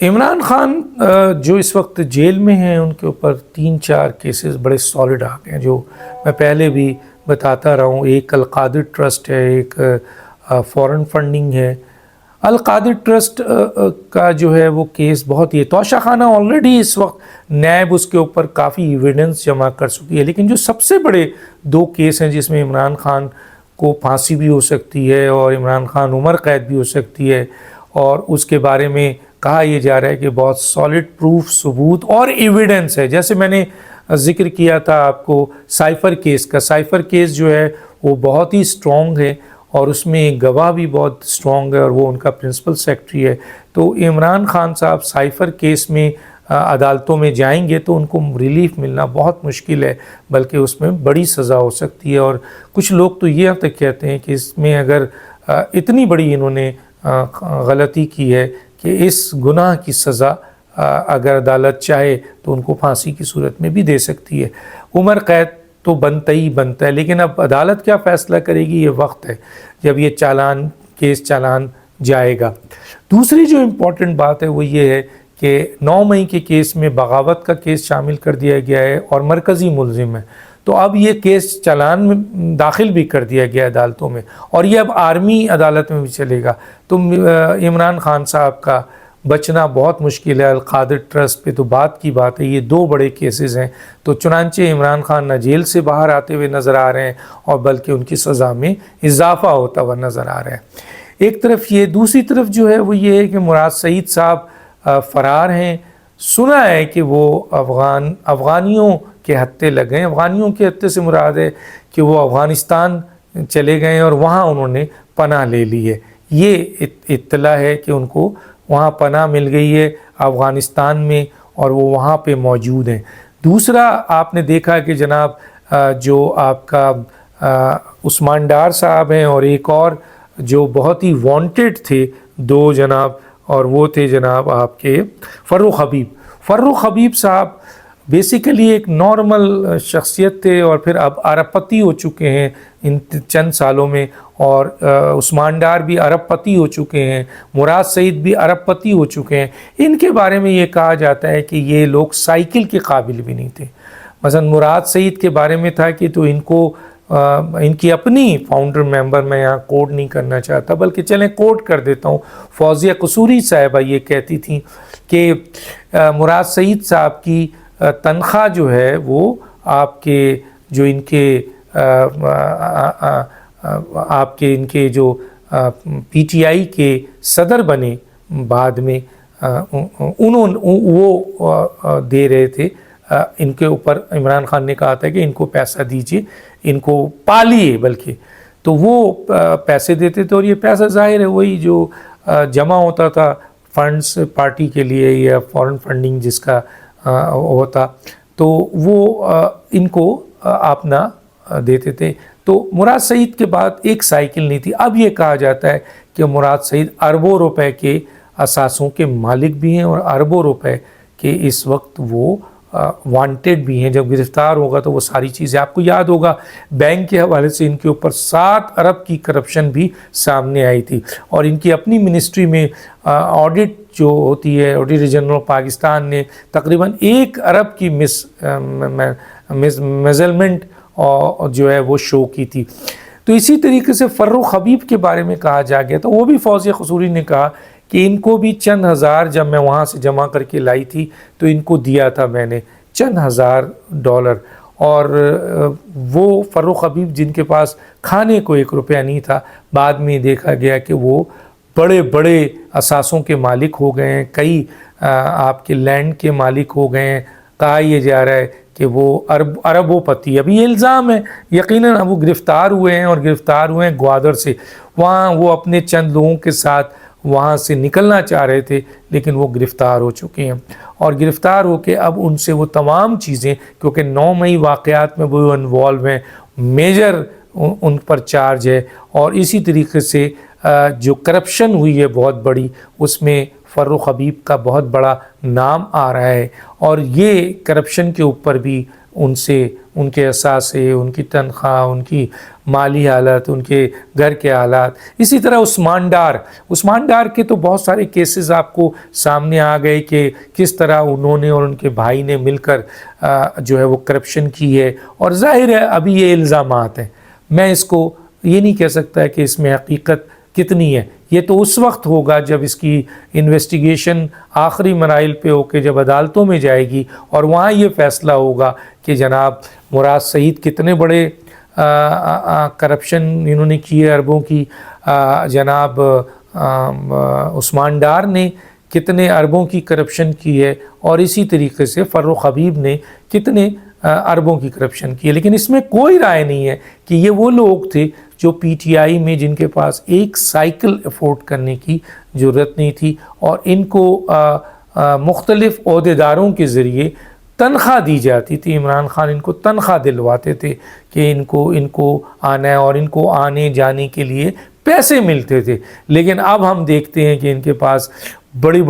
عمران خان جو اس وقت جیل میں ہیں، ان کے اوپر 3-4 کیسز بڑے سالڈ آ گئے ہیں، جو میں پہلے بھی بتاتا رہا ہوں۔ ایک القادر ٹرسٹ ہے، ایک فورن فنڈنگ ہے۔ القادر ٹرسٹ کا جو ہے وہ کیس بہت ہی توشہ خانہ آلریڈی اس وقت نیب اس کے اوپر کافی ایویڈنس جمع کر چکی ہے، لیکن جو سب سے بڑے 2 کیس ہیں جس میں عمران خان کو پھانسی بھی ہو سکتی ہے اور عمران خان عمر قید بھی ہو سکتی ہے، اور اس کے بارے میں کہا یہ جا رہا ہے کہ بہت سالڈ پروف، ثبوت اور ایویڈنس ہے۔ جیسے میں نے ذکر کیا تھا آپ کو سائفر کیس کا، سائفر کیس جو ہے وہ بہت ہی سٹرونگ ہے اور اس میں ایک گواہ بھی بہت سٹرونگ ہے اور وہ ان کا پرنسپل سیکرٹری ہے۔ تو عمران خان صاحب سائفر کیس میں عدالتوں میں جائیں گے تو ان کو ریلیف ملنا بہت مشکل ہے، بلکہ اس میں بڑی سزا ہو سکتی ہے۔ اور کچھ لوگ تو یہ تک کہتے ہیں کہ اس میں اگر اتنی بڑی انہوں نے غلطی کی ہے کہ اس گناہ کی سزا اگر عدالت چاہے تو ان کو پھانسی کی صورت میں بھی دے سکتی ہے۔ عمر قید تو بنتا ہی بنتا ہے، لیکن اب عدالت کیا فیصلہ کرے گی، یہ وقت ہے جب یہ کیس چالان جائے گا۔ دوسری جو امپورٹنٹ بات ہے وہ یہ ہے کہ 9 مئی کے کیس میں بغاوت کا کیس شامل کر دیا گیا ہے اور مرکزی ملزم ہے، تو اب یہ کیس چالان میں داخل بھی کر دیا گیا عدالتوں میں، اور یہ اب آرمی عدالت میں بھی چلے گا۔ تو عمران خان صاحب کا بچنا بہت مشکل ہے۔ القادر ٹرسٹ پہ تو بات کی بات ہے، یہ 2 بڑے کیسز ہیں، تو چنانچہ عمران خان نہ جیل سے باہر آتے ہوئے نظر آ رہے ہیں اور بلکہ ان کی سزا میں اضافہ ہوتا ہوا نظر آ رہا ہے۔ ایک طرف یہ، دوسری طرف جو ہے وہ یہ ہے کہ مراد سعید صاحب فرار ہیں۔ سنا ہے کہ وہ افغانیوں کے ہتھے لگے ہیں۔ افغانیوں کے ہتھے سے مراد ہے کہ وہ افغانستان چلے گئے اور وہاں انہوں نے پناہ لے لی ہے۔ یہ اطلاع ہے کہ ان کو وہاں پناہ مل گئی ہے افغانستان میں اور وہ وہاں پہ موجود ہیں۔ دوسرا آپ نے دیکھا کہ جناب جو آپ کا عثمان ڈار صاحب ہیں اور ایک اور جو بہت ہی وانٹڈ تھے 2 جناب، اور وہ تھے جناب آپ کے فروخ حبیب صاحب بیسیکلی ایک نارمل شخصیت تھے اور پھر اب ارب پتی ہو چکے ہیں ان چند سالوں میں، اور عثمان ڈار بھی ارب پتی ہو چکے ہیں، مراد سعید بھی ارب پتی ہو چکے ہیں۔ ان کے بارے میں یہ کہا جاتا ہے کہ یہ لوگ سائیکل کے قابل بھی نہیں تھے۔ مثلا مراد سعید کے بارے میں تھا کہ تو ان کی اپنی فاؤنڈر ممبر، میں یہاں کوڈ نہیں کرنا چاہتا بلکہ چلیں کوڈ کر دیتا ہوں، فوزیہ قصوری صاحبہ یہ کہتی تھیں کہ مراد سعید صاحب کی تنخواہ جو ہے وہ آپ کے جو ان کے جو پی ٹی آئی کے صدر بنے بعد میں وہ دے رہے تھے ان کے اوپر۔ عمران خان نے کہا تھا کہ ان کو پیسہ دیجیے، ان کو پالیے بلکہ، تو وہ پیسے دیتے تھے، اور یہ پیسہ ظاہر ہے وہی جو جمع ہوتا تھا فنڈز پارٹی کے لیے یا فورن فنڈنگ جس کا ہوتا، تو وہ ان کو اپنا دیتے تھے۔ تو مراد سعید کے بعد ایک سائیکل نہیں تھی۔ اب یہ کہا جاتا ہے کہ مراد سعید اربوں روپے کے اثاثوں کے مالک بھی ہیں اور اربوں روپے کے اس وقت وہ وانٹڈ بھی ہیں۔ جب گرفتار ہوگا تو وہ ساری چیزیں آپ کو یاد ہوگا، بینک کے حوالے سے ان کے اوپر 7 ارب کی کرپشن بھی سامنے آئی تھی، اور ان کی اپنی منسٹری میں آڈٹ جو ہوتی ہے، آڈیٹر جنرل پاکستان نے تقریباً 1 ارب کی میزرمنٹ جو ہے وہ شو کی تھی۔ تو اسی طریقے سے فروخ حبیب کے بارے میں کہا جا گیا، تو وہ بھی فوزیہ قصوری نے کہا کہ ان کو بھی چند ہزار، جب میں وہاں سے جمع کر کے لائی تھی تو ان کو دیا تھا میں نے چند $1000، اور وہ فروخ حبیب جن کے پاس کھانے کو 1 روپیہ نہیں تھا، بعد میں دیکھا گیا کہ وہ بڑے بڑے اثاثوں کے مالک ہو گئے ہیں، کئی آپ کے لینڈ کے مالک ہو گئے ہیں۔ کہا یہ جا رہا ہے کہ وہ اربوں پتی، ابھی یہ الزام ہے، یقیناً اب وہ گرفتار ہوئے ہیں، اور گرفتار ہوئے ہیں گوادر سے۔ وہاں وہ اپنے چند لوگوں کے ساتھ وہاں سے نکلنا چاہ رہے تھے، لیکن وہ گرفتار ہو چکے ہیں، اور گرفتار ہو کے اب ان سے وہ تمام چیزیں، کیونکہ 9 مئی واقعات میں وہ انوالو ہیں، میجر ان پر چارج ہے، اور اسی طریقے سے جو کرپشن ہوئی ہے بہت بڑی، اس میں فروخ حبیب کا بہت بڑا نام آ رہا ہے، اور یہ کرپشن کے اوپر بھی ان سے ان کے اثاثے، ان کی تنخواہ، ان کی مالی حالت، ان کے گھر کے حالات. اسی طرح عثمان ڈار کے تو بہت سارے کیسز آپ کو سامنے آ گئے کہ کس طرح انہوں نے اور ان کے بھائی نے مل کر جو ہے وہ کرپشن کی ہے. اور ظاہر ہے ابھی یہ الزامات ہیں، میں اس کو یہ نہیں کہہ سکتا کہ اس میں حقیقت کتنی ہے. یہ تو اس وقت ہوگا جب اس کی انویسٹیگیشن آخری مراحل پہ ہو کے جب عدالتوں میں جائے گی اور وہاں یہ فیصلہ ہوگا کہ جناب مراد سعید کتنے بڑے کرپشن انہوں نے کی ہے اربوں کی، جناب عثمان ڈار نے کتنے اربوں کی کرپشن کی ہے، اور اسی طریقے سے فروخ حبیب نے کتنے اربوں کی کرپشن کی ہے. لیکن اس میں کوئی رائے نہیں ہے کہ یہ وہ لوگ تھے جو پی ٹی آئی میں جن کے پاس ایک سائیکل افورڈ کرنے کی ضرورت نہیں تھی، اور ان کو مختلف عہدیداروں کے ذریعے تنخواہ دی جاتی تھی. عمران خان ان کو تنخواہ دلواتے تھے کہ ان کو آنا ہے، اور ان کو آنے جانے کے لیے پیسے ملتے تھے. لیکن اب ہم دیکھتے ہیں کہ ان کے پاس بڑی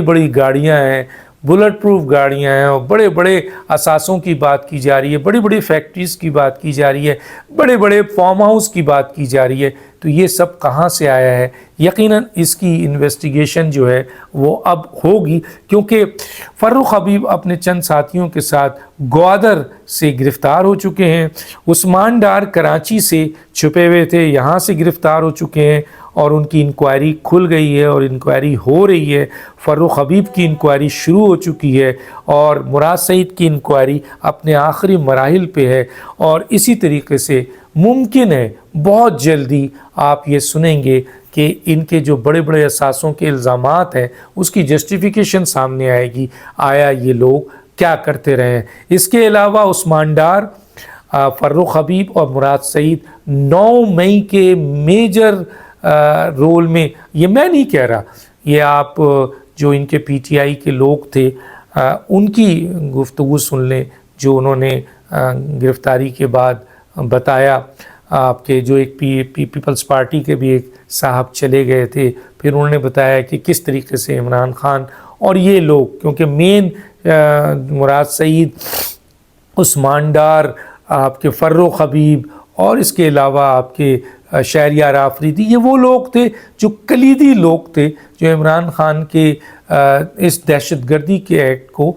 بڑی گاڑیاں ہیں، بلٹ پروف گاڑیاں ہیں، اور بڑے بڑے اثاثوں کی بات کی جا رہی ہے، بڑی بڑی فیکٹریز کی بات کی جا رہی ہے، بڑے بڑے فارم ہاؤس کی بات کی جا رہی ہے. تو یہ سب کہاں سے آیا ہے؟ یقیناً اس کی انویسٹیگیشن جو ہے وہ اب ہوگی، کیونکہ فروخ حبیب اپنے چند ساتھیوں کے ساتھ گوادر سے گرفتار ہو چکے ہیں. عثمان ڈار کراچی سے چھپے ہوئے تھے، یہاں سے گرفتار ہو چکے ہیں، اور ان کی انکوائری کھل گئی ہے اور انکوائری ہو رہی ہے. فروخ حبیب کی انکوائری شروع ہو چکی ہے، اور مراد سعید کی انکوائری اپنے آخری مراحل پہ ہے. اور اسی طریقے سے ممکن ہے بہت جلدی آپ یہ سنیں گے کہ ان کے جو بڑے بڑے اثاثوں کے الزامات ہیں اس کی جسٹیفیکیشن سامنے آئے گی، آیا یہ لوگ کیا کرتے رہے ہیں. اس کے علاوہ عثمان ڈار، فروخ حبیب اور مراد سعید 9 مئی کے میجر رول میں، یہ میں نہیں کہہ رہا، یہ آپ جو ان کے پی ٹی آئی کے لوگ تھے ان کی گفتگو سن لیں جو انہوں نے گرفتاری کے بعد بتایا. آپ کے جو ایک پیپلز پارٹی کے بھی ایک صاحب چلے گئے تھے، پھر انہوں نے بتایا کہ کس طریقے سے عمران خان اور یہ لوگ، کیونکہ مین مراد سعید، عثمان ڈار، آپ کے فروخ حبیب، اور اس کے علاوہ آپ کے شہریار آفریدی، یہ وہ لوگ تھے جو کلیدی لوگ تھے جو عمران خان کے اس دہشت گردی کے ایکٹ کو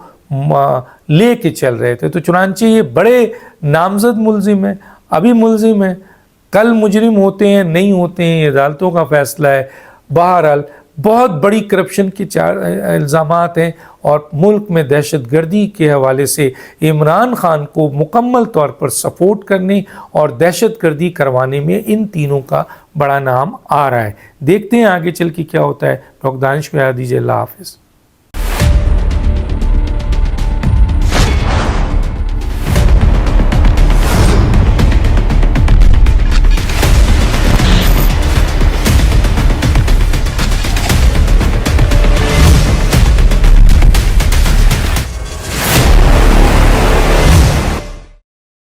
لے کے چل رہے تھے. تو چنانچہ یہ بڑے نامزد ملزم ہیں، ابھی ملزم ہیں، کل مجرم ہوتے ہیں نہیں ہوتے ہیں، یہ عدالتوں کا فیصلہ ہے. بہرحال بہت بڑی کرپشن کے الزامات ہیں، اور ملک میں دہشت گردی کے حوالے سے عمران خان کو مکمل طور پر سپورٹ کرنے اور دہشت گردی کروانے میں ان تینوں کا بڑا نام آ رہا ہے. دیکھتے ہیں آگے چل کے کیا ہوتا ہے. ڈاکٹر دانش کو یاد دیجیے. اللہ حافظ.